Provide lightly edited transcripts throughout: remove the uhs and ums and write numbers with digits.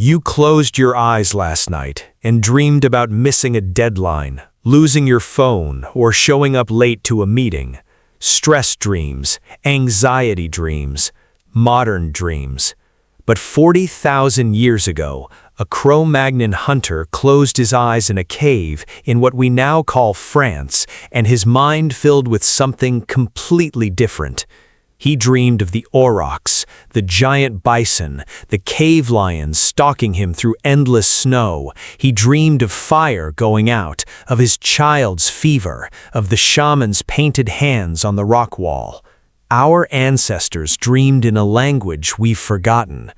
You closed your eyes last night and dreamed about missing a deadline, losing your phone, or showing up late to a meeting. Stress dreams, anxiety dreams, modern dreams. But 40,000 years ago, a Cro-Magnon hunter closed his eyes in a cave in what we now call France, and his mind filled with something completely different. He dreamed of the aurochs, the giant bison, the cave lions stalking him through endless snow. He dreamed of fire going out, of his child's fever, of the shaman's painted hands on the rock wall. Our ancestors dreamed in a language we've forgotten.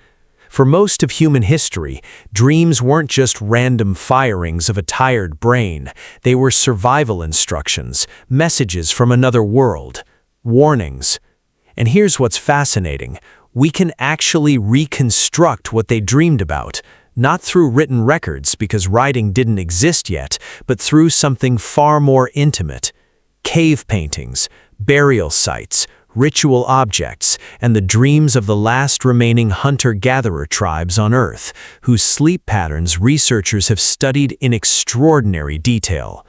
For most of human history, dreams weren't just random firings of a tired brain. They were survival instructions, messages from another world, warnings. And here's what's fascinating. We can actually reconstruct what they dreamed about, not through written records because writing didn't exist yet, but through something far more intimate. Cave paintings, burial sites, ritual objects, and the dreams of the last remaining hunter-gatherer tribes on Earth, whose sleep patterns researchers have studied in extraordinary detail.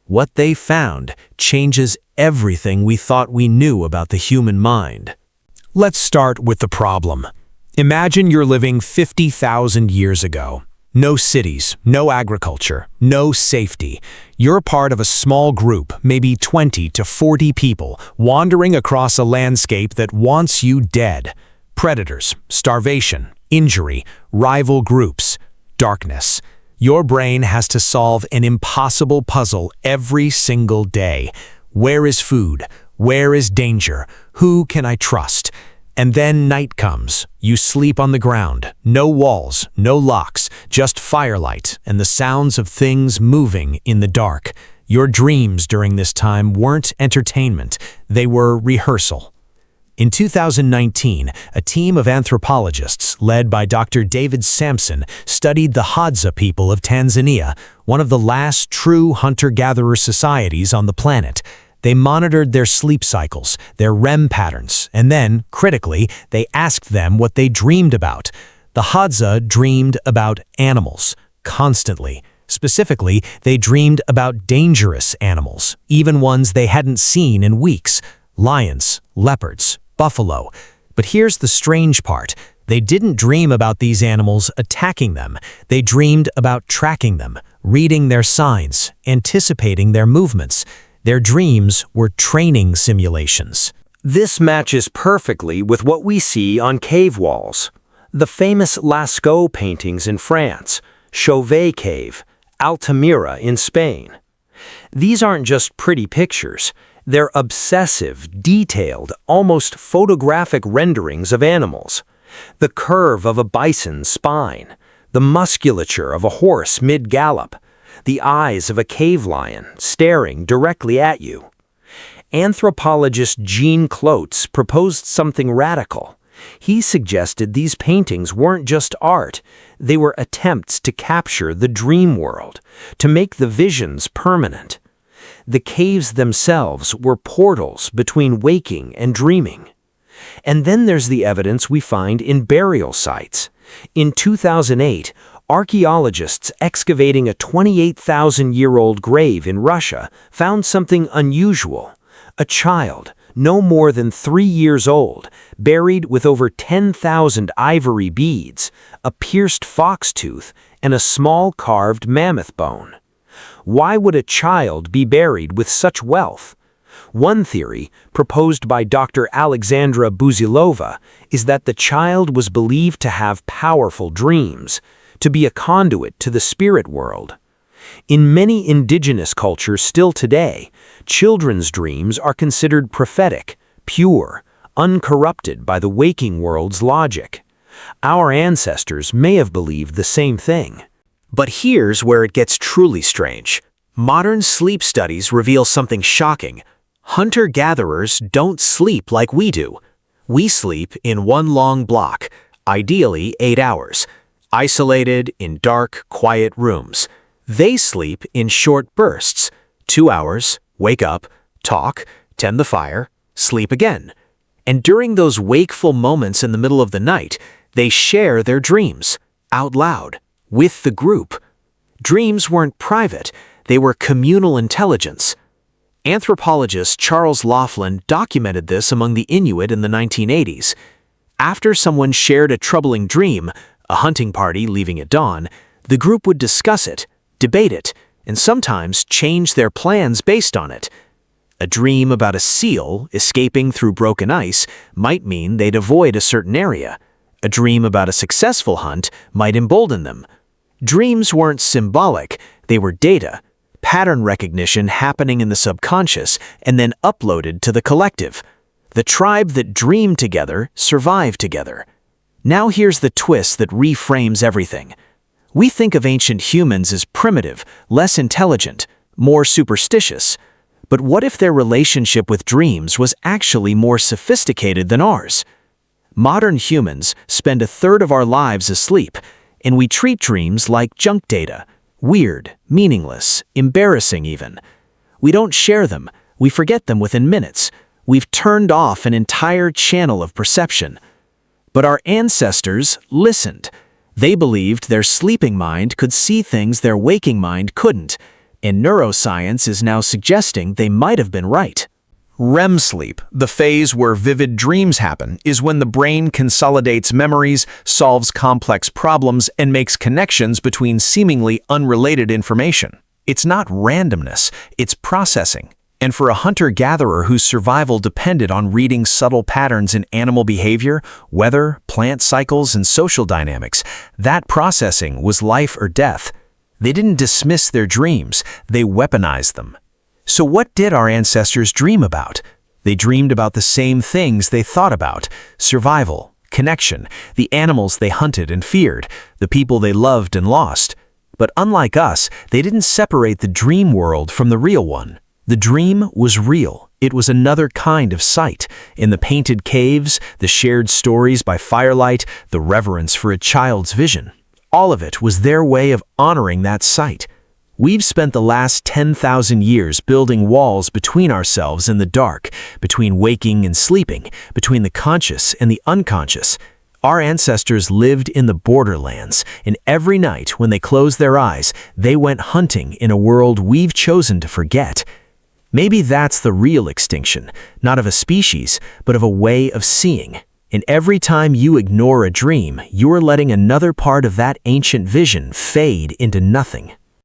What they found changes everything we thought we knew about the human mind. Let's start with the problem. Imagine you're living 50,000 years ago. No cities, no agriculture, no safety. You're part of a small group, maybe 20 to 40 people, wandering across a landscape that wants you dead. Predators, starvation, injury, rival groups, darkness. Your brain has to solve an impossible puzzle every single day. Where is food? Where is danger? Who can I trust? And then night comes. You sleep on the ground. No walls, no locks, just firelight and the sounds of things moving in the dark. Your dreams during this time weren't entertainment. They were rehearsal. In 2019, a team of anthropologists led by Dr. David Sampson studied the Hadza people of Tanzania, one of the last true hunter-gatherer societies on the planet. They monitored their sleep cycles, their REM patterns, and then, critically, they asked them what they dreamed about. The Hadza dreamed about animals, constantly. Specifically, they dreamed about dangerous animals, even ones they hadn't seen in weeks. Lions, leopards, buffalo. But here's the strange part. They didn't dream about these animals attacking them. They dreamed about tracking them, reading their signs, anticipating their movements. Their dreams were training simulations. This matches perfectly with what we see on cave walls. The famous Lascaux paintings in France, Chauvet Cave, Altamira in Spain. These aren't just pretty pictures. They're obsessive, detailed, almost photographic renderings of animals. The curve of a bison's spine, the musculature of a horse mid-gallop, the eyes of a cave lion staring directly at you. Anthropologist Jean Clotes proposed something radical. He suggested these paintings weren't just art, they were attempts to capture the dream world, to make the visions permanent. The caves themselves were portals between waking and dreaming. And then there's the evidence we find in burial sites. In 2008, archaeologists excavating a 28,000-year-old grave in Russia found something unusual. A child, no more than 3 years old, buried with over 10,000 ivory beads, a pierced fox tooth, and a small carved mammoth bone. Why would a child be buried with such wealth? One theory, proposed by Dr. Alexandra Buzilova, is that the child was believed to have powerful dreams, to be a conduit to the spirit world. In many indigenous cultures still today, children's dreams are considered prophetic, pure, uncorrupted by the waking world's logic. Our ancestors may have believed the same thing. But here's where it gets truly strange. Modern sleep studies reveal something shocking. Hunter-gatherers don't sleep like we do. We sleep in one long block, ideally 8 hours, isolated in dark, quiet rooms. They sleep in short bursts, 2 hours, wake up, talk, tend the fire, sleep again. And during those wakeful moments in the middle of the night, they share their dreams. out loud, with the group. Dreams weren't private, they were communal intelligence. Anthropologist Charles Laughlin documented this among the Inuit in the 1980s. After someone shared a troubling dream, a hunting party leaving at dawn, the group would discuss it, debate it, and sometimes change their plans based on it. A dream about a seal escaping through broken ice might mean they'd avoid a certain area. A dream about a successful hunt might embolden them. Dreams weren't symbolic, they were data, pattern recognition happening in the subconscious and then uploaded to the collective. The tribe that dreamed together survived together. Now here's the twist that reframes everything. We think of ancient humans as primitive, less intelligent, more superstitious. But what if their relationship with dreams was actually more sophisticated than ours? Modern humans spend a third of our lives asleep, and we treat dreams like junk data. Weird, meaningless, embarrassing even. We don't share them, we forget them within minutes. We've turned off an entire channel of perception. But our ancestors listened. They believed their sleeping mind could see things their waking mind couldn't, and neuroscience is now suggesting they might have been right. REM sleep, the phase where vivid dreams happen, is when the brain consolidates memories, solves complex problems, and makes connections between seemingly unrelated information. It's not randomness, it's processing. And for a hunter-gatherer whose survival depended on reading subtle patterns in animal behavior, weather, plant cycles, and social dynamics, that processing was life or death. They didn't dismiss their dreams, they weaponized them. So what did our ancestors dream about? They dreamed about the same things they thought about: survival, connection, the animals they hunted and feared, the people they loved and lost. But unlike us, they didn't separate the dream world from the real one. The dream was real. It was another kind of sight. In the painted caves, the shared stories by firelight, the reverence for a child's vision. All of it was their way of honoring that sight. We've spent the last 10,000 years building walls between ourselves and the dark, between waking and sleeping, between the conscious and the unconscious. Our ancestors lived in the borderlands, and every night when they closed their eyes, they went hunting in a world we've chosen to forget. Maybe that's the real extinction, not of a species, but of a way of seeing. And every time you ignore a dream, you're letting another part of that ancient vision fade into nothing.